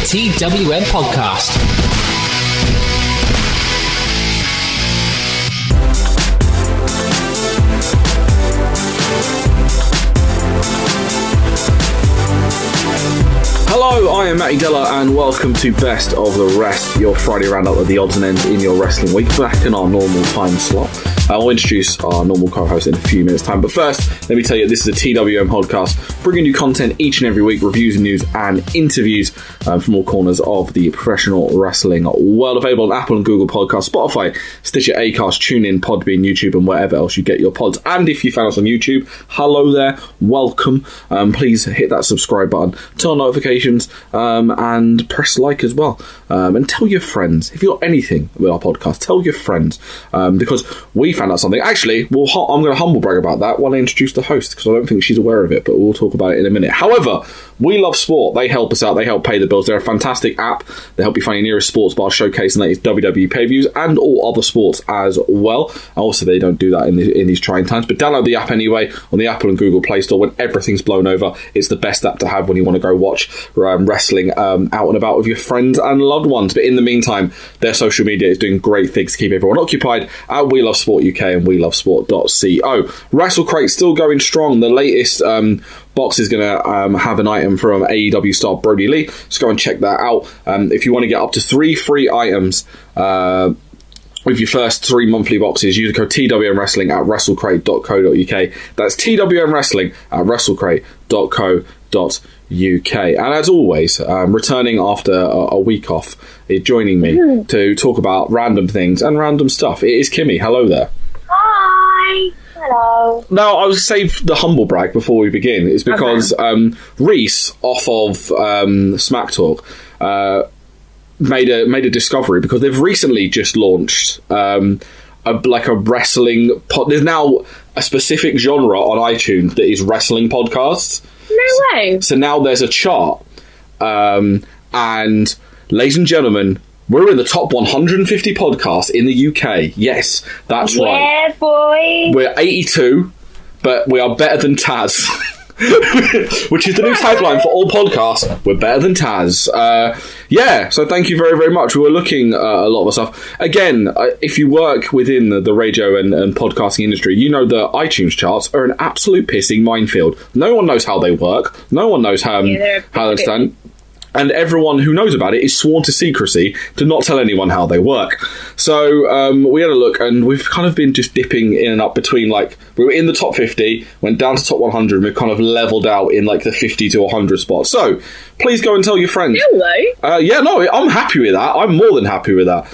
TWM Podcast. Hello, I am Matty Deller and welcome to Best of the Rest, your Friday roundup of the odds and ends in your wrestling week, back in our normal time slot. I'll introduce our normal co-host in a few minutes' time, but first, let me tell you, this is a TWM podcast, bringing you content each and every week, reviews and news and interviews from all corners of the professional wrestling world, available on Apple and Google Podcasts, Spotify, Stitcher, Acast, TuneIn, Podbean, YouTube, and wherever else you get your pods. And if you found us on YouTube, hello there, welcome. Please hit that subscribe button, turn on notifications, and press like as well. And tell your friends, if you've got anything with our podcast, tell your friends, because we found out something. Actually, I'm going to humble brag about that while I introduce the host, because I don't think she's aware of it, but we'll talk about it in a minute. However, We Love Sport, they help us out, they help pay the bills. They're a fantastic app. They help you find your nearest sports bar, showcasing latest WWE pay-per-views and all other sports as well. Also, they don't do that in these trying times, but download the app anyway on the Apple and Google Play Store when everything's blown over. It's the best app to have when you want to go watch wrestling out and about with your friends and loved ones. But in the meantime, their social media is doing great things to keep everyone occupied at We Love Sport UK and welovesport.co. WrestleCrate still going strong. The latest box is going to have an item from AEW star Brody Lee. Just go and check that out. If you want to get up to 3 free items with your first 3 monthly boxes, use the code TWM Wrestling at wrestlecrate.co.uk. That's TWM Wrestling at wrestlecrate.co.uk. And as always, returning after a week off, joining me to talk about random things and random stuff, it is Kymmie. Hello there. Hi. Hello. Now, I was save the humble brag before we begin. It's because Reese, off of Smack Talk, made a discovery, because they've recently just launched a wrestling pod. There's now a specific genre on iTunes that is wrestling podcasts. No way. So now there's a chart, and ladies and gentlemen, we're in the top 150 podcasts in the UK. Yes, that's right. Yeah, boy. We're 82, but we are better than Taz. Which is the new tagline for all podcasts. We're better than Taz. So thank you very, very much. We were looking at a lot of stuff. Again, if you work within the radio and podcasting industry, you know that iTunes charts are an absolute pissing minefield. No one knows how they work. No one knows how they stand. And everyone who knows about it is sworn to secrecy to not tell anyone how they work. So we had a look, and we've kind of been just dipping in and up between, we were in the top 50, went down to top 100, and we've kind of leveled out in the 50 to 100 spots. So please go and tell your friends. Hello. I'm happy with that. I'm more than happy with that.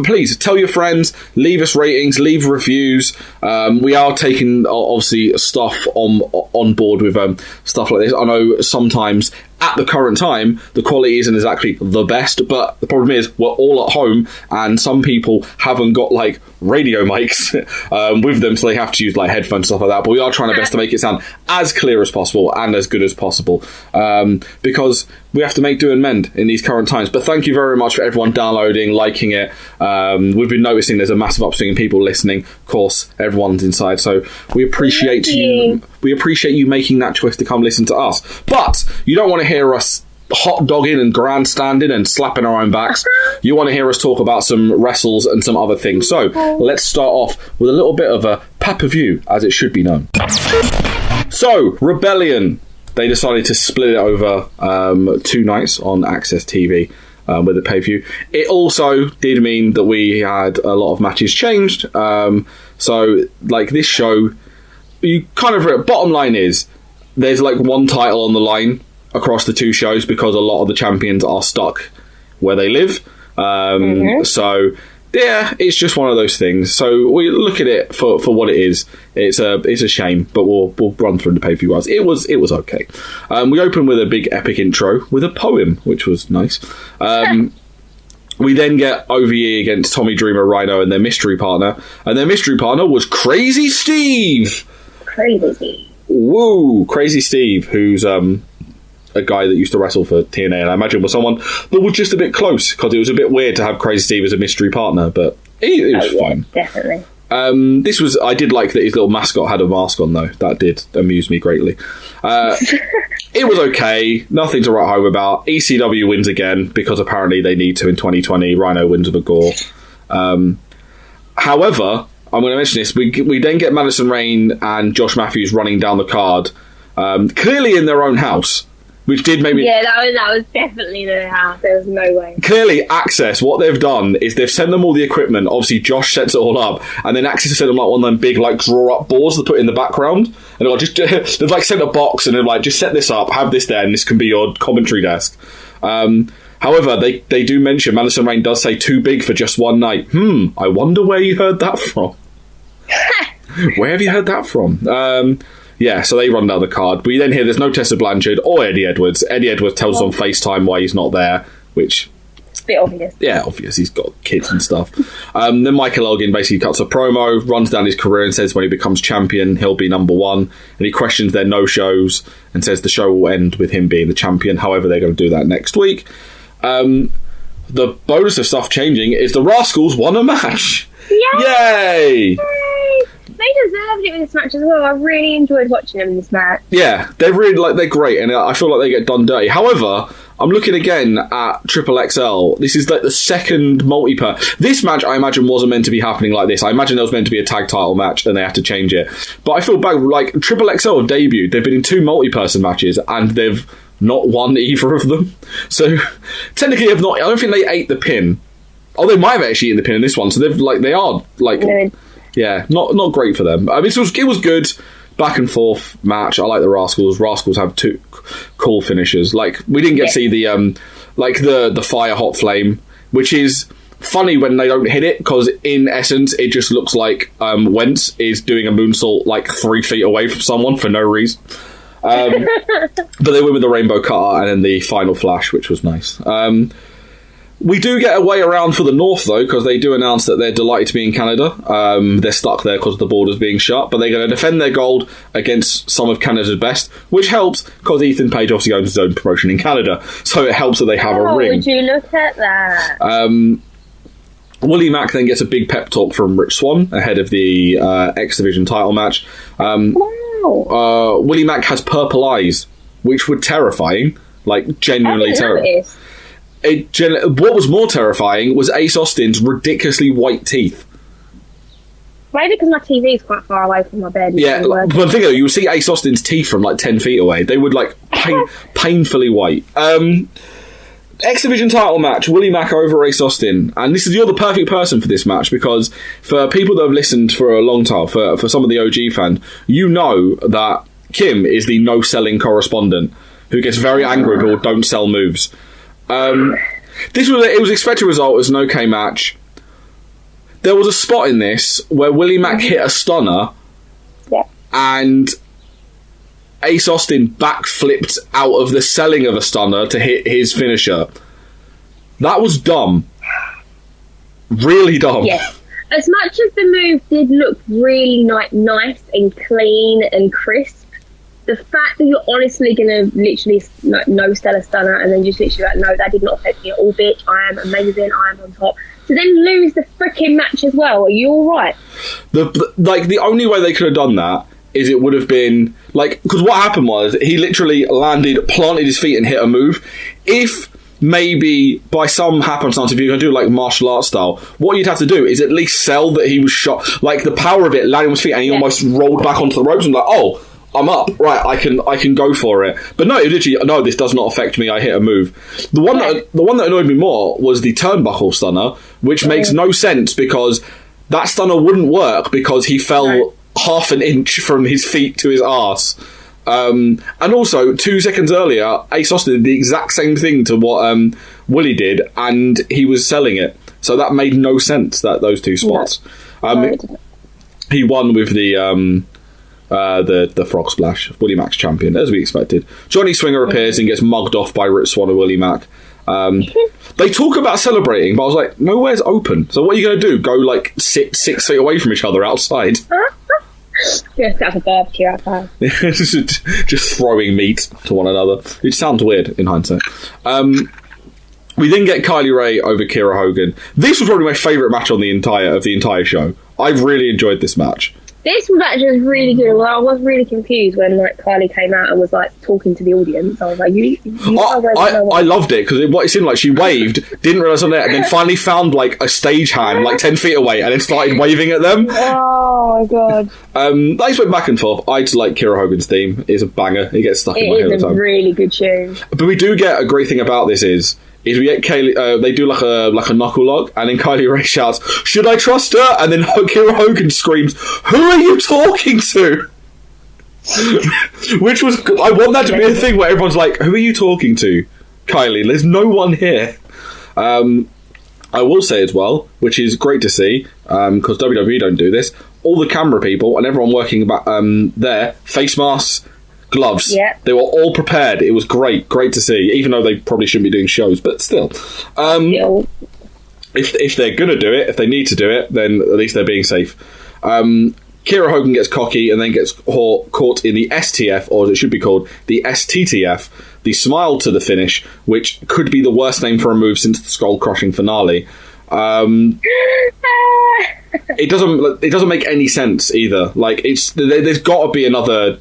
Please tell your friends, leave us ratings, leave reviews. We are taking, obviously, stuff on board with stuff like this. I know sometimes, at the current time, the quality isn't exactly the best, but the problem is we're all at home, and some people haven't got radio mics with them, so they have to use headphones and stuff like that. But we are trying our best to make it sound as clear as possible and as good as possible, because we have to make do and mend in these current times. But thank you very much for everyone downloading, liking it. We've been noticing there's a massive upswing in people listening. Of course, everyone's inside, so we appreciate you. We appreciate you making that choice to come listen to us. But you don't want to hear us hot dogging and grandstanding and slapping our own backs. You want to hear us talk about some wrestles and some other things. So let's start off with a little bit of a pay-per-view, as it should be known. So, Rebellion. They decided to split it over 2 nights on Access TV with the pay-per-view. It also did mean that we had a lot of matches changed. So, this show, you kind of, bottom line is, there's one title on the line across the 2 shows, because a lot of the champions are stuck where they live. So, yeah, it's just one of those things. So we look at it for what it is. It's a shame, but we'll run through the pay-per-view. It was okay. We open with a big epic intro with a poem, which was nice. We then get OVE against Tommy Dreamer, Rhino, and their mystery partner. And their mystery partner was Crazy Steve. Crazy. Woo! Crazy Steve, who's a guy that used to wrestle for TNA, and I imagine was someone that was just a bit close, because it was a bit weird to have Crazy Steve as a mystery partner, but it was fine. Definitely. This was, I did like that his little mascot had a mask on, though. That did amuse me greatly. It was okay. Nothing to write home about. ECW wins again, because apparently they need to in 2020. Rhino wins with a gore. However, I'm going to mention this. We then get Madison Rayne and Josh Matthews running down the card, clearly in their own house. Which did make me... Yeah, that was definitely the house. There was no way. Clearly, Access, what they've done is they've sent them all the equipment. Obviously, Josh sets it all up. And then Access has sent them like one of them big like draw-up boards to put in the background. And they've like sent a box and they're like, just set this up, have this there, and this can be your commentary desk. However, they do mention, Madison Rayne does say too big for just one night. I wonder where you heard that from. Where have you heard that from? Yeah, so they run down the card. We then hear there's no Tessa Blanchard or Eddie Edwards. Eddie Edwards tells us on FaceTime why he's not there, which... It's a bit obvious. Yeah, obvious. He's got kids and stuff. Then Michael Elgin basically cuts a promo, runs down his career and says when he becomes champion, he'll be number one. And he questions their no-shows and says the show will end with him being the champion. However, they're going to do that next week. The bonus of stuff changing is the Rascals won a match. Yay! They deserved it with this match as well. I really enjoyed watching them in this match. Yeah, they're great, and I feel like they get done dirty. However, I'm looking again at Triple XL. This is like the second multi-per. This match, I imagine, wasn't meant to be happening like this. I imagine it was meant to be a tag title match, and they had to change it. But I feel bad. Like Triple XL have debuted. They've been in 2 multi-person matches, and they've not won either of them. So technically, I don't think they ate the pin. Oh, they might have actually eaten the pin in this one. So they are like. Yeah, not great for them. I mean, it was good, back and forth match. I like the Rascals. Rascals have 2 cool finishes. Like we didn't get to see the fire hot flame, which is funny when they don't hit it because in essence it just looks like Wentz is doing a moonsault like 3 feet away from someone for no reason. But they win with the rainbow cutter and then the final flash, which was nice. We do get a way around for the North, though, because they do announce that they're delighted to be in Canada. They're stuck there because the border's being shut, but they're going to defend their gold against some of Canada's best, which helps because Ethan Page obviously owns his own promotion in Canada, so it helps that they have a ring. Would you look at that? Willie Mack then gets a big pep talk from Rich Swann ahead of the X Division title match. Wow. Willie Mack has purple eyes, which were terrifying, like genuinely terrifying. What was more terrifying was Ace Austin's ridiculously white teeth. Maybe because my TV is quite far away from my bed. Yeah, but the thing though, you would see Ace Austin's teeth from like 10 feet away. They would like painfully white. X Division title match, Willie Mack over Ace Austin. And you're the perfect person for this match because for people that have listened for a long time, for some of the OG fans, you know that Kim is the no-selling correspondent who gets very angry when people don't sell moves. It was expected result as an okay match. There was a spot in this where Willie Mack hit a stunner and Ace Austin backflipped out of the selling of a stunner to hit his finisher. That was dumb. Really dumb. Yes. As much as the move did look really nice and clean and crisp, the fact that you're honestly going to literally no-sell a stunner and then just literally like, no, that did not affect me at all, bitch. I am amazing. I am on top. To then lose the freaking match as well. Are you all right? The only way they could have done that is it would have been like, because what happened was he literally planted his feet and hit a move. If maybe by some happenstance, if you're going to do like martial arts style, what you'd have to do is at least sell that he was shot, like the power of it landing on his feet and he almost rolled back onto the ropes and like, oh, I'm up, right, I can go for it. But no, it literally, no, this does not affect me, I hit a move. The one that annoyed me more was the turnbuckle stunner, which makes no sense because that stunner wouldn't work because he fell half an inch from his feet to his arse. And also, 2 seconds earlier, Ace Austin did the exact same thing to what Willie did, and he was selling it. So that made no sense, those 2 spots. He won with the frog splash. Willie Mack's champion, as we expected. Johnny Swinger appears and gets mugged off by Rich Swann and Willie Mack. They talk about celebrating, but I was like, nowhere's open. So what are you going to do? Go like 6 feet away from each other outside? Just have a barbecue outside. Just throwing meat to one another. It sounds weird in hindsight. We then get Kylie Ray over Kiera Hogan. This was probably my favourite match on the entire show. I really enjoyed this match. This was actually really good. Well, I was really confused when like Kylie came out and was like talking to the audience. I was like, I loved it because it seemed like she waved, didn't realise on there, and then finally found like a stage hand like 10 feet away, and then started waving at them. Oh my god! They just went back and forth. I just like Kira Hogan's theme. It's a banger. It gets stuck in my head all the time. It is a really good tune. But we do get a great thing about this is we get Kaylee. They do like a knuckle lock, and then Kylie Rae shouts, "Should I trust her?" And then Kira Hogan screams, "Who are you talking to?" Which was good. I want that to be a thing where everyone's like, "Who are you talking to, Kylie? There's no one here." I will say as well, which is great to see, because WWE don't do this. All the camera people and everyone working there, face masks, gloves. Yeah. They were all prepared. It was great to see, even though they probably shouldn't be doing shows, but still. If they're going to do it, if they need to do it, then at least they're being safe. Kira Hogan gets cocky and then gets caught in the STF, or as it should be called, the STTF, the smile to the finish, which could be the worst name for a move since the skull crushing finale. It doesn't make any sense either. Like there's got to be another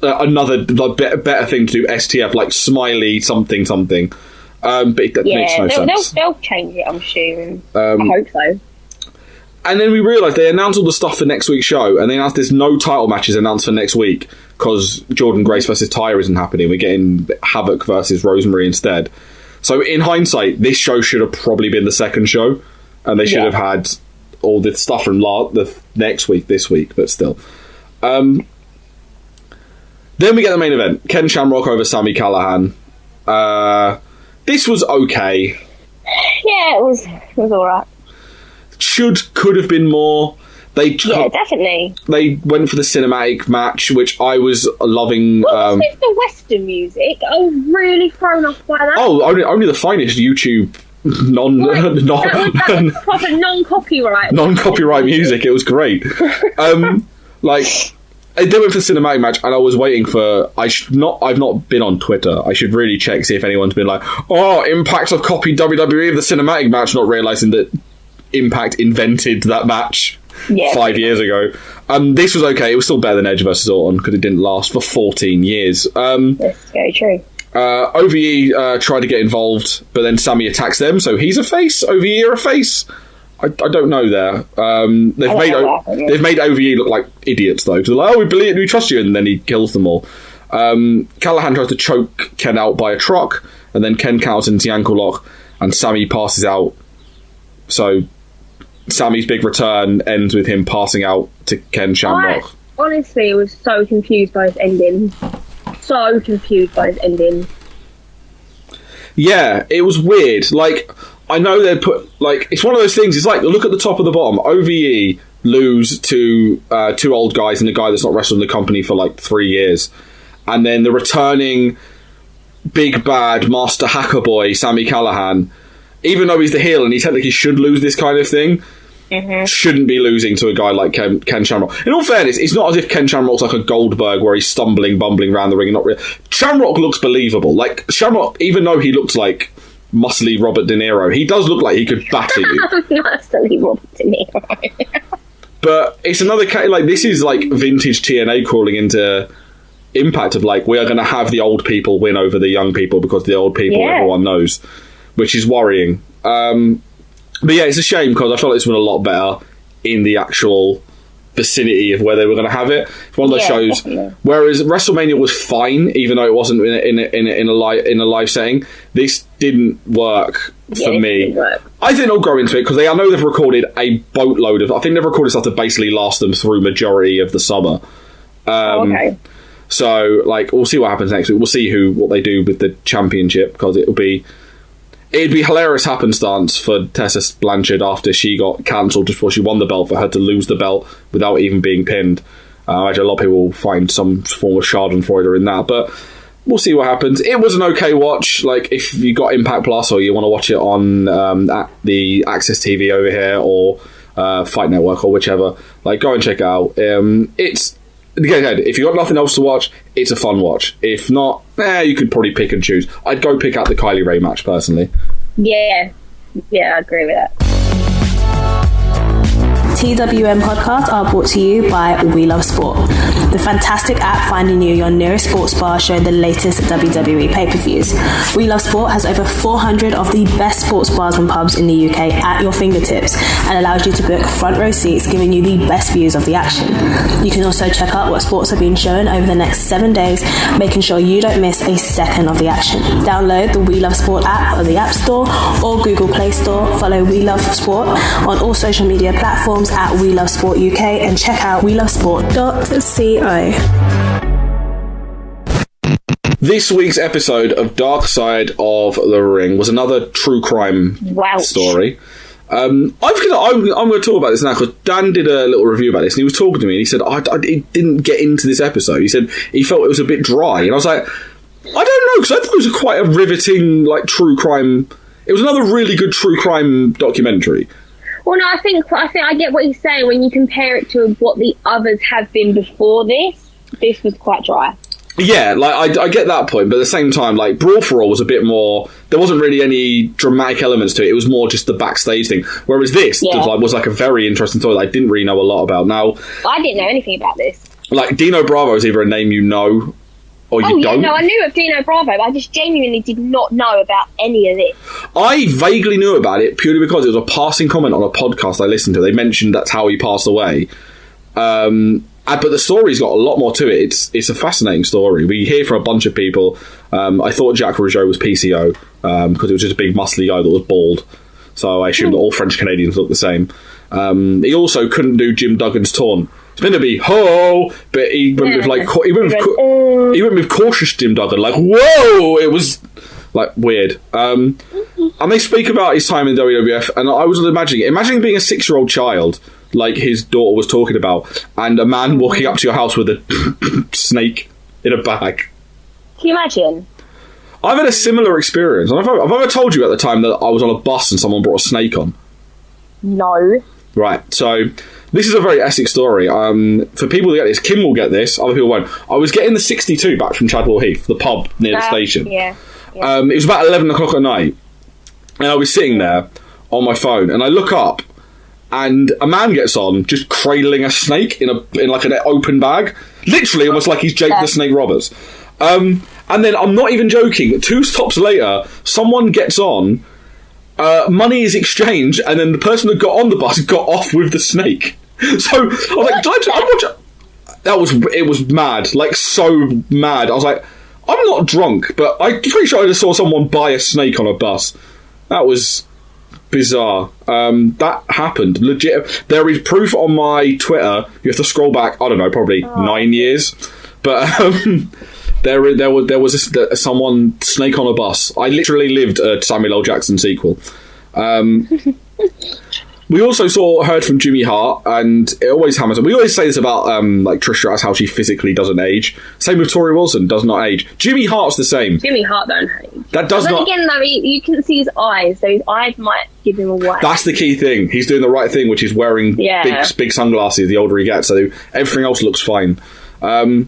better thing to do. STF, like smiley something. But it makes no sense. They'll change it, I'm assuming. I hope so. And then we realised they announced all the stuff for next week's show, and they announced there's no title matches announced for next week because Jordan Grace versus Tyra isn't happening. We're getting Havoc versus Rosemary instead. So in hindsight, this show should have probably been the second show, and they should have had all this stuff from the next week, this week, but still. Then we get the main event. Ken Shamrock over Sami Callihan. This was okay. Yeah, it was alright. Could have been more. Definitely. They went for the cinematic match, which I was loving. What was with the Western music? I was really thrown off by that. Oh, only the finest YouTube that was proper non-copyright music. It was great. They went for the cinematic match, and I was waiting for. I've not been on Twitter. I should really check, see if anyone's been like, "Oh, Impact have copied WWE of the cinematic match," not realizing that Impact invented that match 5 years ago. This was okay. It was still better than Edge versus Orton because it didn't last for 14 years. That's very true. OVE tried to get involved, but then Sami attacks them, so he's a face. OVE are a face. I don't know there. They've made OVE look like idiots though, because they're like, "Oh, we trust you," and then he kills them all. Callihan tries to choke Ken out by a truck, and then Ken counters into the ankle lock, and Sami passes out. So Sami's big return ends with him passing out to Ken Shamrock. I honestly was so confused by his ending. Yeah, it was weird. Like, I know they put, like, it's one of those things, it's like, look at the top of the bottom. OVE lose to two old guys and a guy that's not wrestled in the company for like 3 years. And then the returning big bad master hacker boy, Sami Callihan, even though he's the heel and he technically should lose this kind of thing, shouldn't be losing to a guy like Ken Shamrock. In all fairness, it's not as if Ken Shamrock's like a Goldberg where he's bumbling around the ring and not really. Shamrock looks believable. Like, Shamrock, even though he looks like muscly Robert De Niro, he does look like he could batter you. Muscly Robert De Niro. But it's another case, like, this is like vintage TNA crawling into Impact of like, we are going to have the old people win over the young people because the old people everyone knows, which is worrying. But yeah, it's a shame because I felt like this went a lot better in the actual vicinity of where they were going to have it. It's one of those shows. Definitely. Whereas WrestleMania was fine, even though it wasn't in a live setting. This didn't work for me. I think they'll grow into it because I know they've recorded a boatload of. I think they've recorded stuff to basically last them through majority of the summer. Okay. So, like, we'll see what happens next week. We'll see what they do with the championship because it'd be hilarious happenstance for Tessa Blanchard after she got cancelled just before she won the belt for her to lose the belt without even being pinned. I imagine a lot of people will find some form of schadenfreude in that, but we'll see what happens. It was an okay watch. Like, if you got Impact Plus or you want to watch it on at the Access TV over here or Fight Network or whichever, like, go and check it out. It's again, if you got nothing else to watch, it's a fun watch. If not, you could probably pick and choose. I'd go pick out the Kylie Rae match personally. Yeah, I agree with that. TWM podcasts are brought to you by We Love Sport, the fantastic app finding you your nearest sports bar showing the latest WWE pay-per-views. We Love Sport has over 400 of the best sports bars and pubs in the UK at your fingertips and allows you to book front row seats, giving you the best views of the action. You can also check out what sports are being shown over the next 7 days, making sure you don't miss a second of the action. Download the We Love Sport app on the App Store or Google Play Store. Follow We Love Sport on all social media platforms at We Love Sport UK and check out welovesport.co. This week's episode of Dark Side of the Ring was another true crime story. I'm going to talk about this now because Dan did a little review about this and he was talking to me and he said, I didn't get into this episode. He said he felt it was a bit dry. And I was like, I don't know, because I thought it was quite a riveting, like, true crime. It was another really good true crime documentary. Well, no, I think I get what he's saying when you compare it to what the others have been before this. This was quite dry. Yeah, like, I get that point, but at the same time, like, Brawl for All was a bit more... There wasn't really any dramatic elements to it. It was more just the backstage thing. Whereas this was like a very interesting story that I didn't really know a lot about. Now, I didn't know anything about this. Like, Dino Bravo is either a name you know or you don't. No, I knew of Dino Bravo, but I just genuinely did not know about any of this. I vaguely knew about it purely because it was a passing comment on a podcast I listened to. They mentioned that's how he passed away. But the story's got a lot more to it. It's a fascinating story. We hear from a bunch of people. I thought Jacques Rougeau was PCO because it was just a big muscly guy that was bald. So I assumed that all French Canadians look the same. He also couldn't do Jim Duggan's taunt. It's meant to be ho, but he went with like he went with cautious Jim Duggan. Like whoa, it was like weird. And they speak about his time in WWF, and I was imagining being a 6-year-old child. Like his daughter was talking about, and a man walking up to your house with a snake in a bag. Can you imagine? I've had a similar experience. I've ever told you at the time that I was on a bus and someone brought a snake on. No. Right, so this is a very Essex story. For people who get this, Kim will get this, other people won't. I was getting the 62 back from Chadwell Heath, the pub near the station. Yeah. It was about 11 o'clock at night, and I was sitting there on my phone, and I look up, and a man gets on, just cradling a snake in like an open bag. Literally, almost like he's Jake the Snake Roberts. And then, I'm not even joking, 2 stops later, someone gets on, money is exchanged, and then the person that got on the bus got off with the snake. So, I was like, it was mad, like, so mad. I was like, I'm not drunk, but I'm pretty sure I just saw someone buy a snake on a bus. That was... bizarre. That happened. Legit. There is proof on my Twitter. You have to scroll back, I don't know, probably 9 years. But there was someone snake on a bus. I literally lived a Samuel L. Jackson sequel. We also heard from Jimmy Hart, and it always happens. We always say this about like Trish Stratus, how she physically doesn't age. Same with Tori Wilson, does not age. Jimmy Hart's the same. Jimmy Hart don't age. That does not. Again, though, you can see his eyes, so his eyes might give him away. That's the key thing. He's doing the right thing, which is wearing big sunglasses the older he gets, so everything else looks fine. We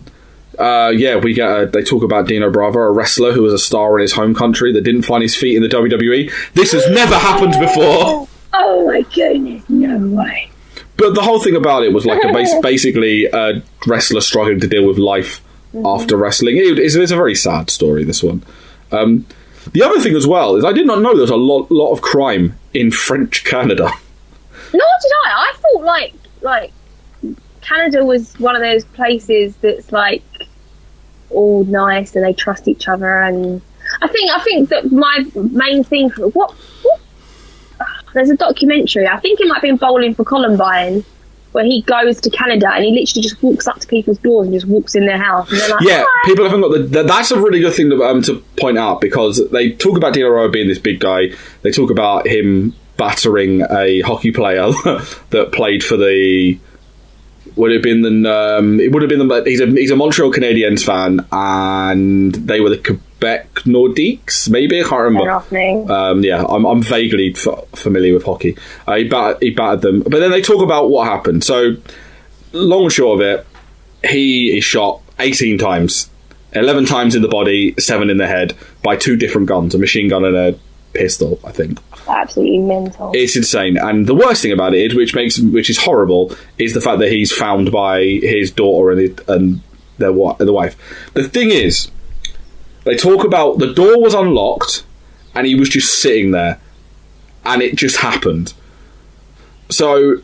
get. They talk about Dino Bravo, a wrestler who was a star in his home country that didn't find his feet in the WWE. This has never happened before. Oh my goodness, no way. But the whole thing about it was like basically a wrestler struggling to deal with life after wrestling. It's a very sad story, this one. The other thing as well is I did not know there was a lot of crime in French Canada. Nor did I. I thought like Canada was one of those places that's like all nice and they trust each other, and I think that my main thing for what there's a documentary, I think it might be in Bowling for Columbine, where he goes to Canada and he literally just walks up to people's doors and just walks in their house. And they're like, yeah, people haven't got that's a really good thing to point out, because they talk about Dino Bravo being this big guy. They talk about him battering a hockey player that played for the... It would have been the... He's a Montreal Canadiens fan, and they were the Quebec Nordiques, maybe? I can't remember. I'm vaguely familiar with hockey. He battered them. But then they talk about what happened. So, long and short of it, he is shot 18 times. 11 times in the body, 7 in the head, by 2 different guns, a machine gun and pistol, I think. Absolutely mental. It's insane. And the worst thing about it, which is horrible, is the fact that he's found by his daughter and the wife. The thing is, they talk about the door was unlocked and he was just sitting there, and it just happened. So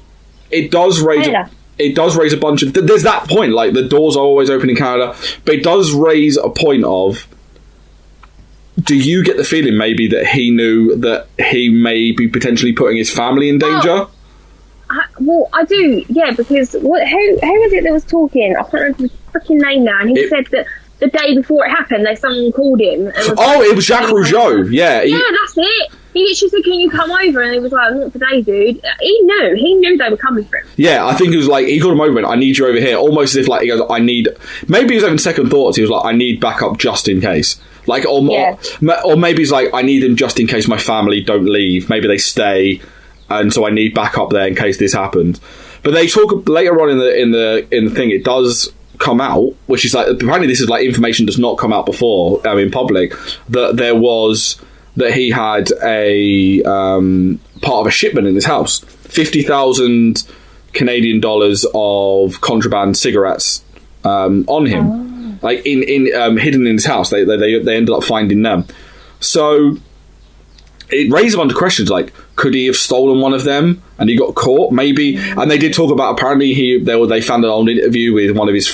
it does raise a bunch of... There's that point, like, the doors are always open in Canada, but it does raise a point of, do you get the feeling maybe that he knew that he may be potentially putting his family in danger? I do, yeah, because who was it that was talking? I can't remember his freaking name now, and he said that the day before it happened, someone called him. And it was Jacques Rougeau, yeah. Yeah, that's it. He literally said, can you come over? And he was like, not today, dude. He knew they were coming for him. Yeah, I think it was like, he called him over and I need you over here. Almost as if like, he goes, maybe he was having second thoughts. He was like, I need backup just in case. Like, or maybe he's like, I need them just in case my family don't leave. Maybe they stay, and so I need backup there in case this happens. But they talk later on in the thing. It does come out, which is like, apparently this is like information does not come out before in public, that he had a part of a shipment in his house, 50,000 Canadian dollars of contraband cigarettes on him, like in hidden in his house. They ended up finding them. So it raised a bunch of questions, like, could he have stolen one of them and he got caught? Maybe. And they did talk about, apparently they found an old interview with one of his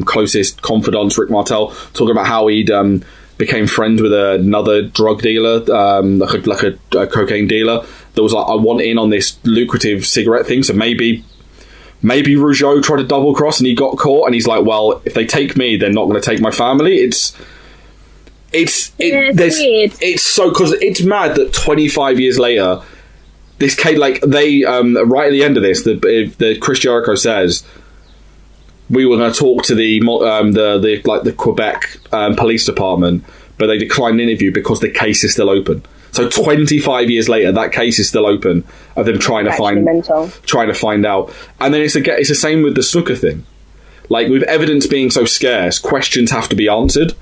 closest confidants, Rick Martel, talking about how he'd became friends with another drug dealer, like a cocaine dealer, that was like, I want in on this lucrative cigarette thing. So maybe Rougeau tried to double cross and he got caught, and he's like, well, if they take me, they're not going to take my family. It's weird. It's so, because it's mad that 25 years later, this case, like, they right at the end of this, the Chris Jericho says, we were going to talk to the Quebec police department, but they declined an interview because the case is still open. So 25 years later, that case is still open of them trying to find out. And then it's the same with the snooker thing. Like, with evidence being so scarce, questions have to be answered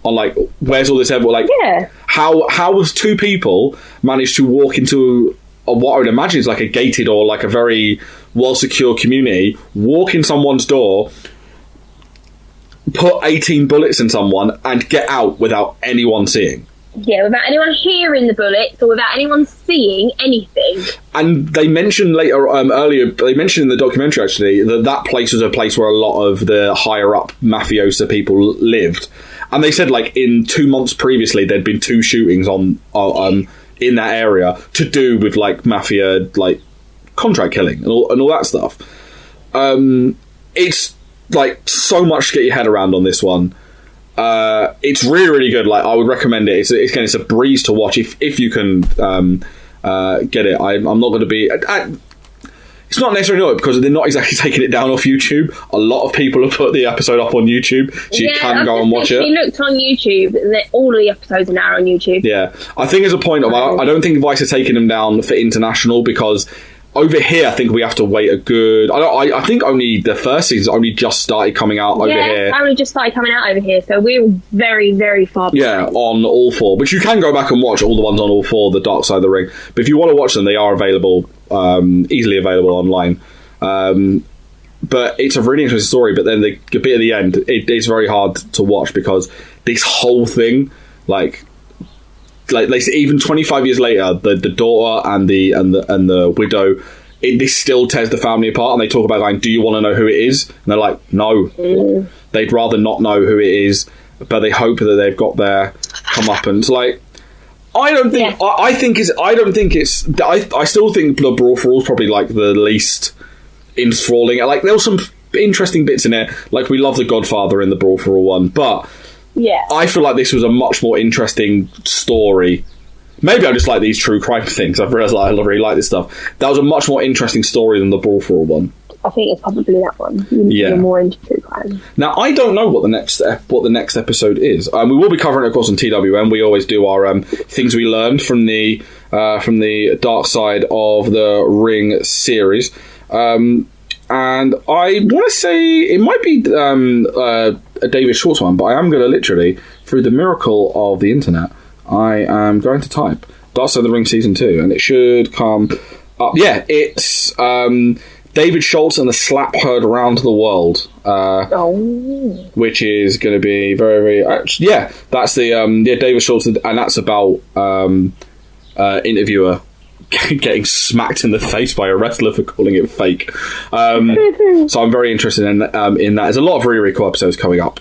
on, like, where's all this evidence? Like, yeah. How has two people managed to walk into what I would imagine is like a gated or like a very well-secure community, walk in someone's door, put 18 bullets in someone, and get out without anyone seeing? Yeah, without anyone hearing the bullets or without anyone seeing anything. And they mentioned earlier, they mentioned in the documentary actually, that place was a place where a lot of the higher-up mafiosa people lived. And they said, like, in 2 months previously, there'd been 2 shootings in that area to do with, like, mafia, like, contract killing and all that stuff. It's, like, so much to get your head around on this one. It's really, really good. Like, I would recommend it. It's a breeze to watch if you can get it. I'm not going to be... it's not necessarily not, because they're not exactly taking it down off YouTube. A lot of people have put the episode up on YouTube, so you can go and watch it. I looked on YouTube, and all of the episodes are now on YouTube. Yeah, I think there's a point of... I don't think Vice are taking them down for international, because over here, I think we have to wait a good... I think only the first season's only just started coming out over here. Yeah, only just started coming out over here, so we're very, very far behind. Yeah, on all 4. But you can go back and watch all the ones on all 4, The Dark Side of the Ring. But if you want to watch them, they are available, easily available online. But it's a really interesting story, but then the bit at the end, it's very hard to watch, because this whole thing, like they say, even 25 years later, the daughter and the widow, this still tears the family apart, and they talk about going, do you want to know who it is? And they're like, no. They'd rather not know who it is, but they hope that they've got their comeuppance. Like, I don't think... Yeah. I still think Blood Brawl for All is probably, like, the least enthralling. Like, there were some interesting bits in it. Like, we love The Godfather in the Brawl for All one, but... Yeah. I feel like this was a much more interesting story. Maybe I just like these true crime things. I've realised I really like this stuff. That was a much more interesting story than the Brawl for All one. I think it's probably that one. You're more into true crime. Now, I don't know what the next episode is. We will be covering it, of course, on TWM. We always do our things we learned from the Dark Side of the Ring series. And I want to say it might be a David Schwartz one, but I am going to literally, through the miracle of the internet, I am going to type Dark Side of the Ring season 2, and it should come up. Yeah, it's David Schultz and the Slap Heard Around the World, which is going to be very, very. Yeah, that's the David Schultz, and that's about interviewer getting smacked in the face by a wrestler for calling it fake. So I'm very interested in that. There's a lot of really, really cool episodes coming up.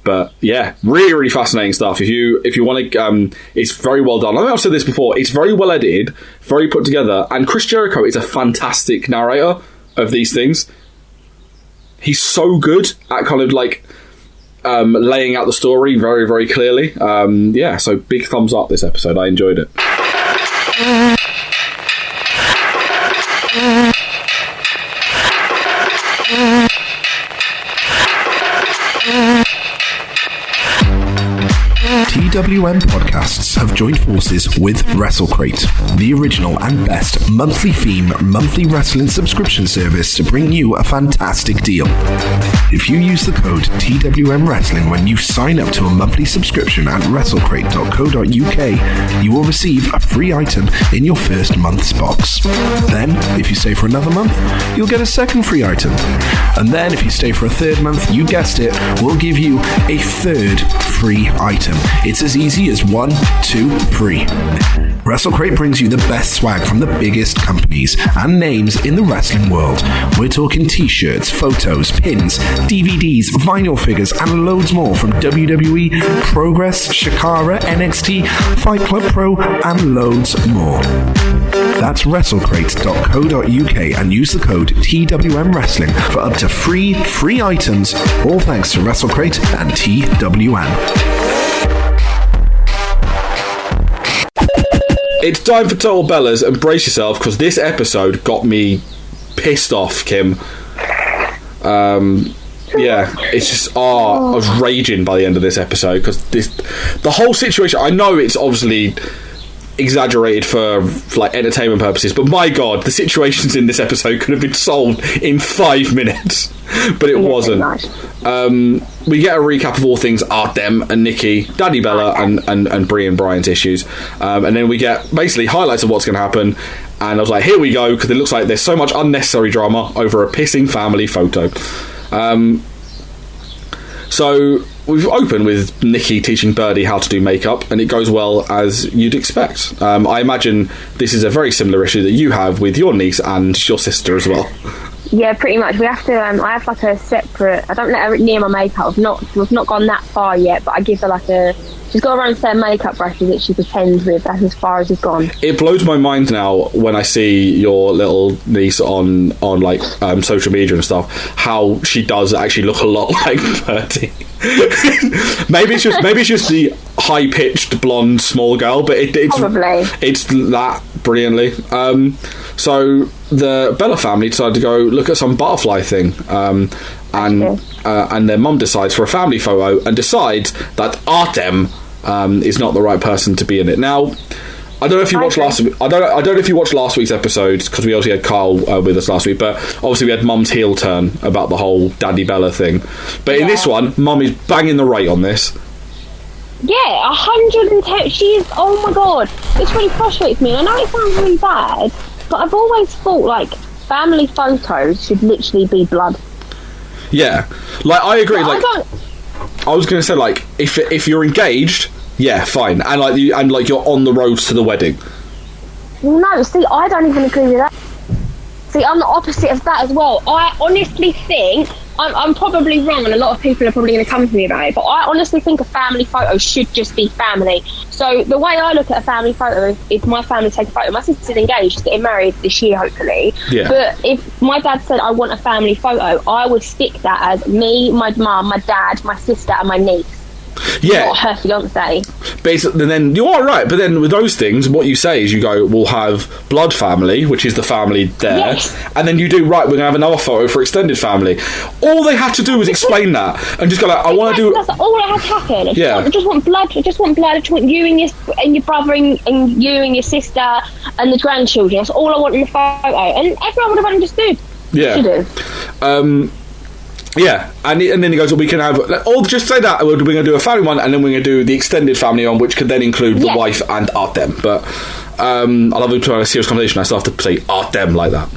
But yeah, really, really fascinating stuff. If you want to, it's very well done. I think I've said this before. It's very well edited, very put together, and Chris Jericho is a fantastic narrator of these things. He's so good at kind of like laying out the story very, very clearly. Yeah, so big thumbs up this episode. I enjoyed it. TWM Podcasts have joined forces with WrestleCrate, the original and best monthly theme, monthly wrestling subscription service to bring you a fantastic deal. If you use the code TWM Wrestling when you sign up to a monthly subscription at WrestleCrate.co.uk, you will receive a free item in your first month's box. Then, if you stay for another month, you'll get a second free item. And then, if you stay for a third month, you guessed it, we'll give you a third free item. It's as easy as 1, 2, 3. WrestleCrate brings you the best swag from the biggest companies and names in the wrestling world. We're talking t-shirts, photos, pins, DVDs, vinyl figures, and loads more from WWE, Progress, Shakara, NXT, Fight Club Pro, and loads more. That's WrestleCrate.co.uk and use the code TWM Wrestling for up to free items, all thanks to WrestleCrate and TWM. It's time for Total Bellas, and brace yourself, because this episode got me pissed off, Kim. Yeah, it's just, I was raging by the end of this episode, because the whole situation, I know it's obviously exaggerated for like entertainment purposes, but my god, the situations in this episode could have been solved in 5 minutes, but it wasn't. We get a recap of all things Artem and Nikki, Daddy Bella, and Brie and Brian's issues, and then we get basically highlights of what's going to happen. And I was like, here we go, because it looks like there's so much unnecessary drama over a pissing family photo. So we've opened with Nikki teaching Birdie how to do makeup, and it goes well as you'd expect. I imagine this is a very similar issue that you have with your niece and your sister as well. Yeah, pretty much. We have to. I have like a separate. I don't let her near my makeup. We've not gone that far yet, but I give her like a. She's got her own set of makeup brushes that she pretends with. That's as far as it's gone. It blows my mind now when I see your little niece on like social media and stuff, how she does actually look a lot like Birdie. maybe it's just the high pitched blonde small girl, but it's probably it's that brilliantly. So the Bella family decided to go look at some butterfly thing, and their mum decides for a family photo and decides that Artem is not the right person to be in it. Now, I don't know if you watched last. I don't know if you watched last week's episode, because we also had Carl with us last week. But obviously we had Mum's heel turn about the whole Daddy Bella thing. But in this one, Mum is banging the rate on this. Yeah, 110. She is. Oh my god, this really frustrates me. And I know it sounds really bad, but I've always thought like family photos should literally be blood. Yeah, like I agree. Like I was going to say, like if you're engaged, yeah, fine, and like you're on the road to the wedding. No, see, I don't even agree with that. See, I'm the opposite of that as well. I honestly think I'm probably wrong, and a lot of people are probably going to come to me about it, but I honestly think a family photo should just be family. So the way I look at a family photo is my family take a photo. My sister's engaged, she's getting married this year, hopefully. Yeah. But if my dad said I want a family photo, I would stick that as me, my mum, my dad, my sister, and my niece. Yeah, not her fiance. Basically, then you are right. But then with those things, what you say is you go, we'll have blood family, which is the family there, yes. And then you do right. We're gonna have another photo for extended family. All they had to do was explain that and just go like, I want to do. That's all that had to happen. I just want blood. I just want blood. I just want you and your brother and you and your sister and the grandchildren. That's all I want in the photo, and everyone would have understood. Yeah. Yeah, and then he goes, well, we can have, or just say that, we're going to do a family one, and then we're going to do the extended family one, which could then include the wife and Artem. But I love it to have a serious conversation. I still have to say Artem like that.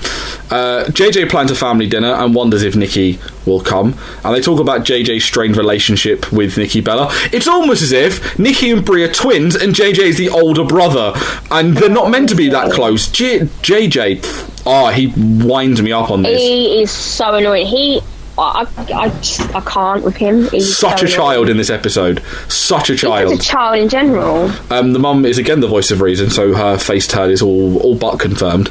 JJ plans a family dinner and wonders if Nikki will come. And they talk about JJ's strained relationship with Nikki Bella. It's almost as if Nikki and Brie are twins and JJ is the older brother. And they're not meant to be that close. JJ, he winds me up on this. He is so annoying. I can't with him. He's such a child in this episode. Such a child. He's a child in general. The mum is again the voice of reason, so her face turn is all but confirmed.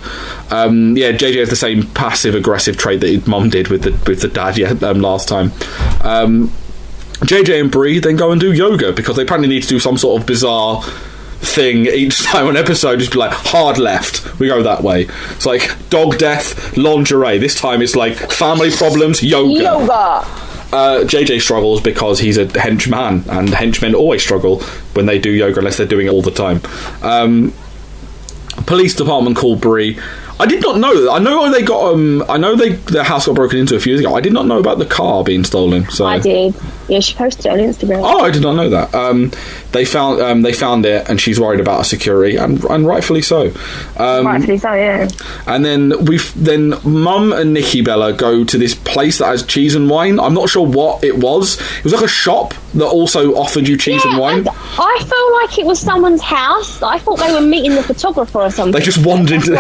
JJ has the same passive aggressive trait that his mum did with the dad last time. JJ and Brie then go and do yoga because they apparently need to do some sort of bizarre thing each time on episode. Just be like, hard left, we go that way. It's like dog death, lingerie. This time it's like family problems, yoga. JJ struggles because he's a henchman, and henchmen always struggle when they do yoga unless they're doing it all the time. Police department called Brie. I did not know that. I know they got. I know their house got broken into a few years ago. I did not know about the car being stolen. So I did. Yeah, she posted it on Instagram. Oh, I did not know that. They found it, and she's worried about her security, and rightfully so. Rightfully so, yeah. And then Mum and Nikki Bella go to this place that has cheese and wine. I'm not sure what it was. It was like a shop that also offered you cheese and wine. I felt like it was someone's house. I thought they were meeting the photographer or something. They just wandered into.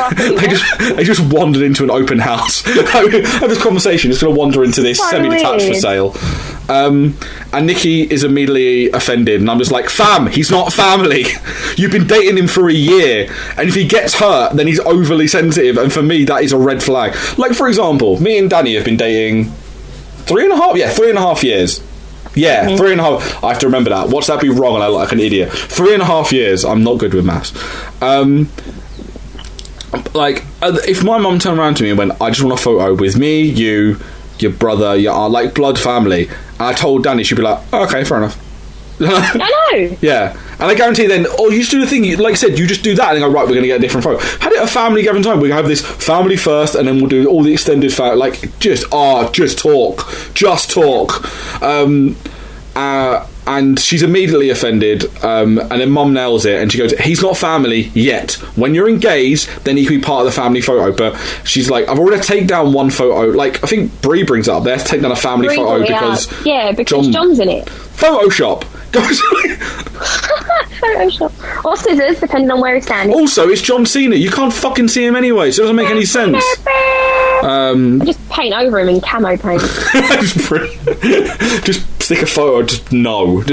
They just wandered into an open house. Have this conversation. Just going to wander into this semi-detached for sale. And Nikki is immediately offended, and I'm just like, fam, he's not family. You've been dating him for a year, and if he gets hurt, then he's overly sensitive, and for me, that is a red flag. Like, for example, me and Danny have been dating 3.5 years. Yeah, 3.5. I have to remember that. Watch that be wrong and I look like an idiot. 3.5 years. I'm not good with maths. If my mum turned around to me and went, I just want a photo with me, you, your brother, your aunt, like blood family, and I told Danny, she'd be like, oh, okay, fair enough. I know. Yeah, and I guarantee then, you just do the thing, like I said, you just do that and then go, right, we're going to get a different photo. Had it a family given time, we're going to have this family first and then we'll do all the extended family, like, just talk. And she's immediately offended, and then Mum nails it, and she goes, he's not family yet. When you're engaged, then he can be part of the family photo. But she's like, I've already taken down one photo. Like, I think Brie brings it up. They have to take down a family photo because John's in it. Photoshop. Photoshop. Or scissors, depending on where he's standing. Also, it's John Cena. You can't fucking see him anyway, so it doesn't make any sense. Just paint over him in camo paint. Just stick a photo. Just no.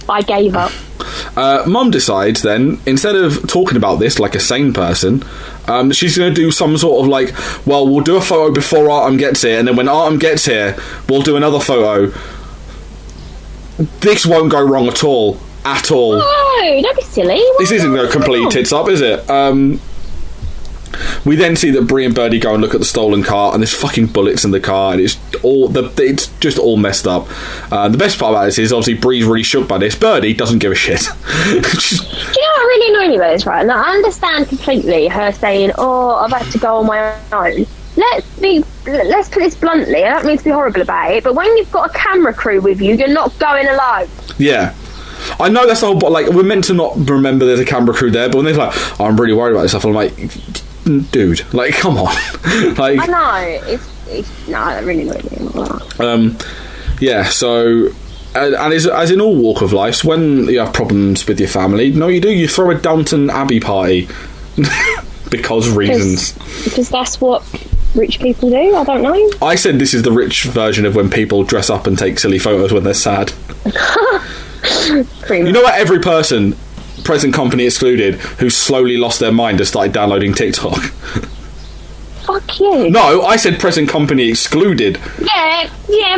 I gave up. Mum decides then, instead of talking about this like a sane person, she's going to do some sort of like, well, we'll do a photo before Artem gets here, and then when Artem gets here, we'll do another photo. This won't go wrong at all. No, don't be silly. This isn't going to complete tits up, is it? We then see that Brie and Birdie go and look at the stolen car, and there's fucking bullets in the car, and it's just all messed up. The best part about this is obviously Brie's really shook by this. Birdie doesn't give a shit. Do you know what really annoyed me about this, right? Now, I understand completely her saying, I've had to go on my own. Let's put this bluntly, I don't mean to be horrible about it, but when you've got a camera crew with you, you're not going alone. Yeah. I know that's the whole, like, we're meant to not remember there's a camera crew there, but when they're like, I'm really worried about this stuff, I'm like, dude, like, come on. Like, I know, it's that really annoyed me. Yeah, so, and as in all walk of life, when you have problems with your family, you throw a Downton Abbey party. Because reasons. Because that's what rich people do, I don't know. I said this is the rich version of when people dress up and take silly photos when they're sad. You know what, every person, present company excluded, who slowly lost their mind and started downloading TikTok. Fuck you. No, I said present company excluded. Yeah,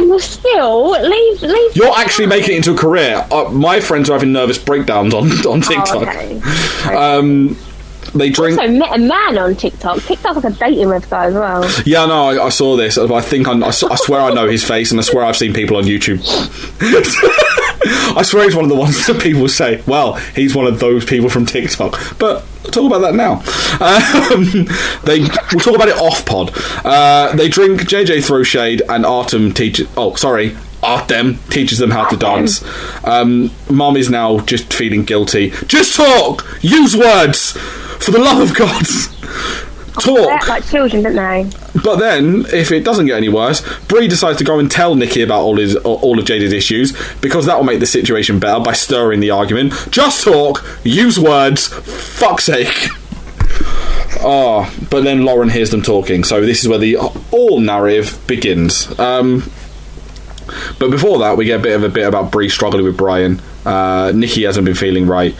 well still, leave You're actually making it into a career. My friends are having nervous breakdowns on TikTok. Okay. They drink. I also met a man on TikTok. TikTok's like a dating website as well. Yeah, no, I saw this. I think I swear I know his face, and I swear I've seen people on YouTube. I swear he's one of the ones that people say, well, he's one of those people from TikTok. But we'll talk about that now. We'll talk about it off pod. They drink, JJ throws shade, and Artem teaches them how to dance. Mum is now just feeling guilty. Just talk! Use words! For the love of God! Talk! They act like children, don't they? But then, if it doesn't get any worse, Bree decides to go and tell Nikki about all of JJ's issues, because that will make the situation better by stirring the argument. Just talk! Use words! Fuck's sake! Oh, but then Lauren hears them talking, so this is where the all narrative begins. But before that, we get a bit about Bree struggling with Brian. Nikki hasn't been feeling right.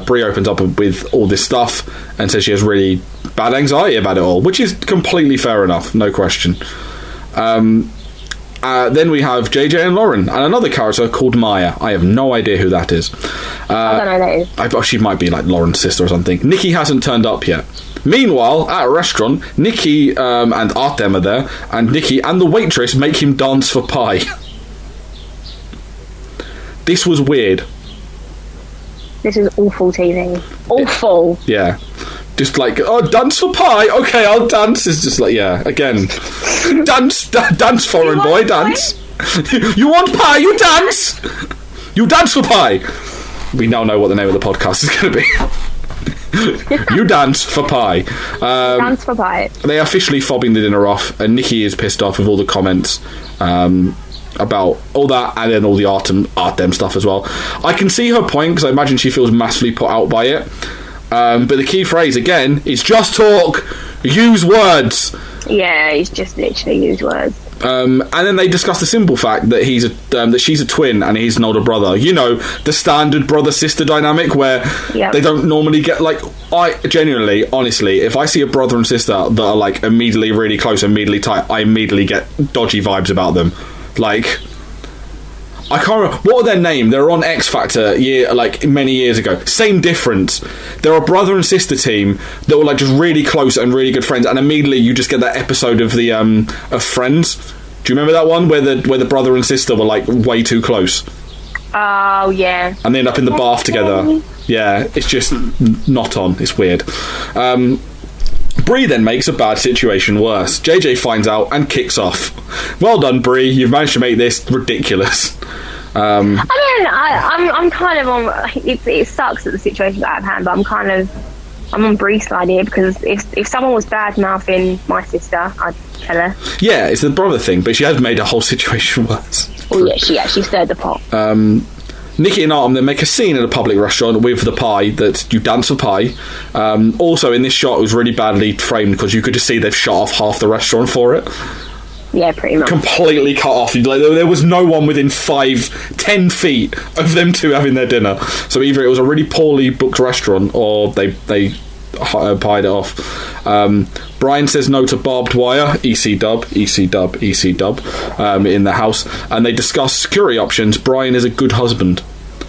Bree opens up with all this stuff and says she has really bad anxiety about it all, which is completely fair enough, no question. Then we have JJ and Lauren, and another character called Maya. I have no idea who that is. I don't know who that is. She might be like Lauren's sister or something. Nikki hasn't turned up yet. Meanwhile, at a restaurant, Nikki and Artem are there, and Nikki and the waitress make him dance for pie. This was weird. This is awful TV. Awful. Yeah. Just like, oh, dance for pie? Okay, I'll dance. It's just like, yeah, again. Dance, foreign boy, dance. You want pie? You dance. You dance for pie. We now know what the name of the podcast is going to be. You dance for pie. Dance for pie. They are officially fobbing the dinner off, and Nikki is pissed off with all the comments about all that, and then all the Artem stuff as well. I can see her point, because I imagine she feels massively put out by it. But the key phrase, again, is just talk, use words. Yeah, he's just literally use words. And then they discuss the simple fact that that she's a twin and he's an older brother. You know, the standard brother-sister dynamic where they don't normally get, like, I genuinely, honestly, if I see a brother and sister that are, like, immediately really close, immediately tight, I immediately get dodgy vibes about them. Like, I can't remember, what were their name? They were on X Factor many years ago. Same difference. They're a brother and sister team that were like just really close and really good friends, and immediately you just get that episode of the of Friends. Do you remember that one where the brother and sister were like way too close? Oh yeah. And they end up in the bath together. Yeah, it's just not on. It's weird. Bree then makes a bad situation worse. JJ finds out and kicks off. Well done, Bree. You've managed to make this ridiculous. I'm kind of on. It sucks that the situation's out of hand, but I'm on Bree's side here, because if someone was bad mouthing my sister, I'd tell her. Yeah, it's the brother thing, but she has made a whole situation worse. Oh yeah, she actually stirred the pot. Nikki and Artem then make a scene at a public restaurant with the pie, that you dance for pie. Also, in this shot, it was really badly framed because you could just see they've shut off half the restaurant for it. Yeah, pretty much. Completely cut off. There was no one within 5-10 feet of them two having their dinner. So either it was a really poorly booked restaurant, or they pied it off. Brian says no to barbed wire, EC dub, in the house, and they discuss security options. Brian is a good husband.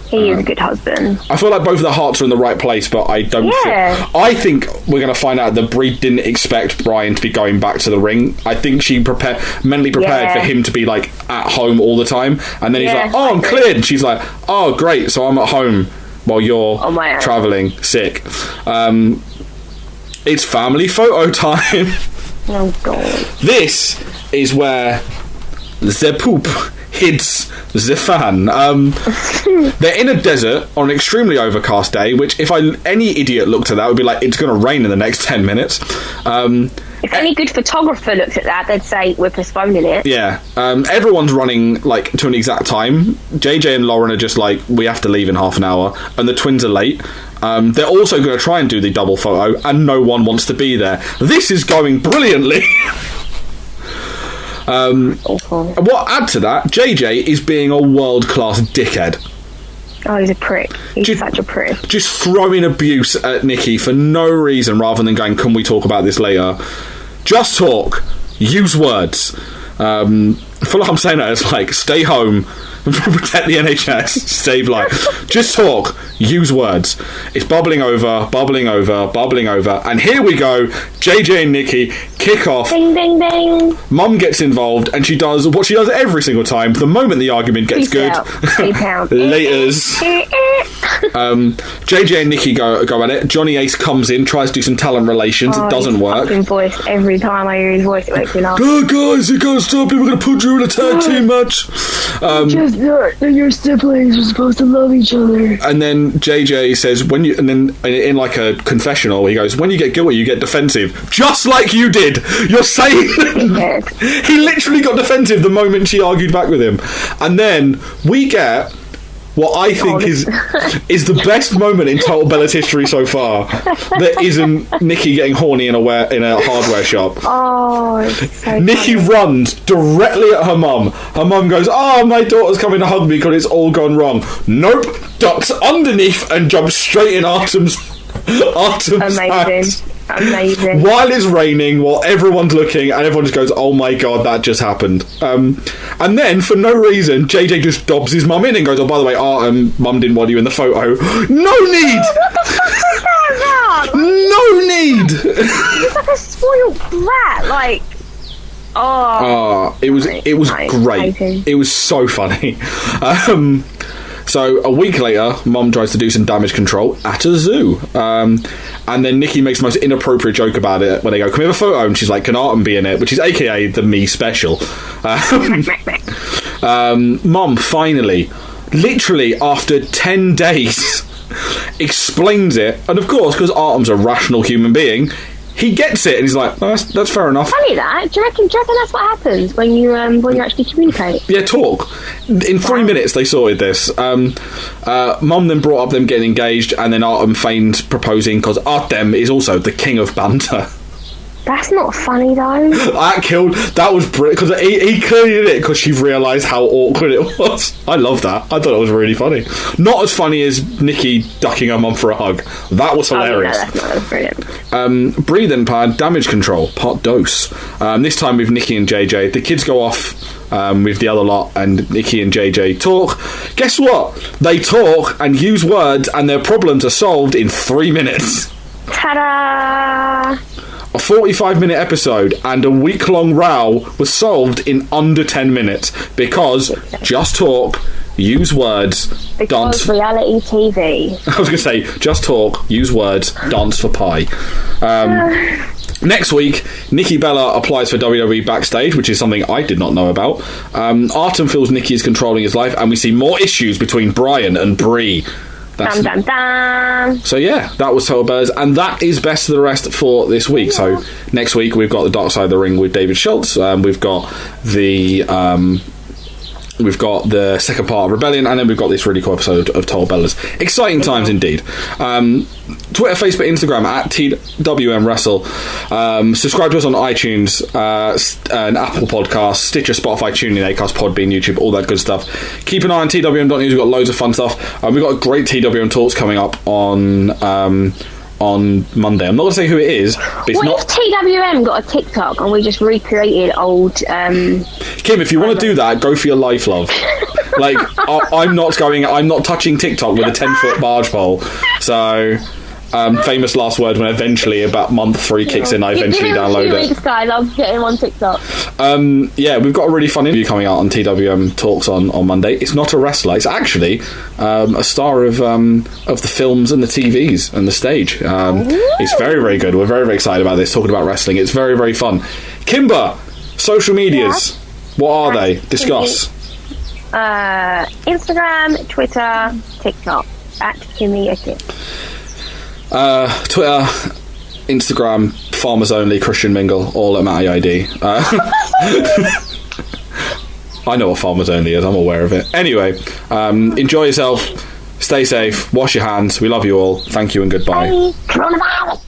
He is a good husband. I feel like both of their hearts are in the right place, but I don't I think we're going to find out that Bree didn't expect Brian to be going back to the ring. I think she mentally prepared for him to be like at home all the time, and then he's like, oh, I'm cleared, and she's like, oh, great, so I'm at home while you're travelling sick. It's family photo time. Oh god. This is where the poop hits the fan. They're in a desert on an extremely overcast day, which if any idiot looked at that would be like, it's going to rain in the next 10 minutes. If any good photographer looked at that, they'd say, we're postponing it. Yeah. Everyone's running like to an exact time. JJ and Lauren are just like, we have to leave in half an hour, and the twins are late. They're also going to try and do the double photo, and no one wants to be there. This is going brilliantly. What add to that, JJ is being a world-class dickhead. Oh, he's a prick. He's such a prick. Just throwing abuse at Nikki for no reason, rather than going, can we talk about this later? Just talk. Use words. I feel like I'm saying that, it's like, stay home, Protect the NHS. Save life. Just talk. Use words. It's bubbling over, bubbling over, bubbling over. And here we go. JJ and Nikki kick off. Ding, ding, ding. Mum gets involved, and she does what she does every single time. The moment the argument gets good, laters. JJ and Nikki go at it. Johnny Ace comes in, tries to do some talent relations. It doesn't work. Voice. Every time I hear his voice, it makes me laugh. Oh, guys, you can't stop it. We're going to put you in a tag team match. Just your siblings are supposed to love each other. And then JJ says, and then in like a confessional, he goes, when you get guilty, you get defensive. Just like you did. You're saying... He literally got defensive the moment she argued back with him. And then we get... what I think is the best moment in Total Bella's history so far that isn't Nikki getting horny in a hardware shop. Oh, it's so Nikki funny. runs directly at her mum. Her mum goes, "Oh, my daughter's coming to hug me because it's all gone wrong." Nope, ducks underneath and jumps straight in Artem's hands. Amazing. While it's raining, while everyone's looking, and everyone just goes, "Oh my god, that just happened." And then, for no reason, JJ just dobs his mum in and goes, "Oh, by the way, mum didn't want you in the photo." No need! What the fuck was that about? No need! It's like a spoiled brat, like... it was great. Amazing. It was so funny. So a week later, Mum tries to do some damage control at a zoo. And then Nikki makes the most inappropriate joke about it when they go, "Can we have a photo?" And she's like, "Can Artem be in it?" Which is AKA the me special. Mum finally, literally after 10 days, explains it. And of course, because Artem's a rational human being, he gets it, and he's like, "Oh, that's fair enough." Funny that. Do you reckon that's what happens when you actually communicate? Yeah, talk. In 3 minutes, they sorted this. Mum then brought up them getting engaged, and then Artem feigns proposing because Artem is also the king of banter. That's not funny though. That was brilliant because he clearly did it because she realised how awkward it was. I love that. I thought it was really funny. Not as funny as Nikki ducking her mum for a hug. That was hilarious. No, that was brilliant. Breathing pad damage control part dose. This time with Nikki and JJ. The kids go off with the other lot, and Nikki and JJ talk. Guess what? They talk and use words, and their problems are solved in 3 minutes. Ta-da! A 45-minute episode and a week-long row was solved in under 10 minutes because just talk, use words, dance. Reality TV. I was going to say, just talk, use words, dance for pie. Next week, Nikki Bella applies for WWE backstage, which is something I did not know about. Artem feels Nikki is controlling his life, and we see more issues between Brian and Brie. Dum, dum, dum. So yeah, that was Total Bellas, and that is Best of the Rest for this week. So next week we've got the Dark Side of the Ring with David Schultz. We've got the second part of Rebellion, and then we've got this really cool episode of Total Bellas. Exciting times indeed. Twitter, Facebook, Instagram at TWM Wrestle. Subscribe to us on iTunes, and Apple Podcasts, Stitcher, Spotify, TuneIn, Acast, Podbean, YouTube, all that good stuff. Keep an eye on TWM.news. We've got loads of fun stuff. We've got a great TWM Talks coming up on Monday. I'm not going to say who it is, but it's What if TWM got a TikTok and we just recreated old... Kim, if you want to do that, go for your life, love. Like, I'm not touching TikTok with a 10-foot barge pole. So, famous last word when eventually, about month 3 kicks in, I eventually download it. Weeks, guys, I'll get him on TikTok. Yeah, we've got a really fun interview coming out on TWM Talks on Monday. It's not a wrestler, it's actually a star of the films and the TVs and the stage. It's very, very good. We're very, very excited about this, talking about wrestling. It's very, very fun. Kimber, social medias. What are they? Discuss. Instagram, Twitter, TikTok at Kymmie A. Twitter, Instagram, Farmers Only, Christian Mingle, all at Matty ID. I know what Farmers Only is, I'm aware of it. Anyway, enjoy yourself, stay safe, wash your hands, we love you all, thank you and goodbye. Bye. Coronavirus.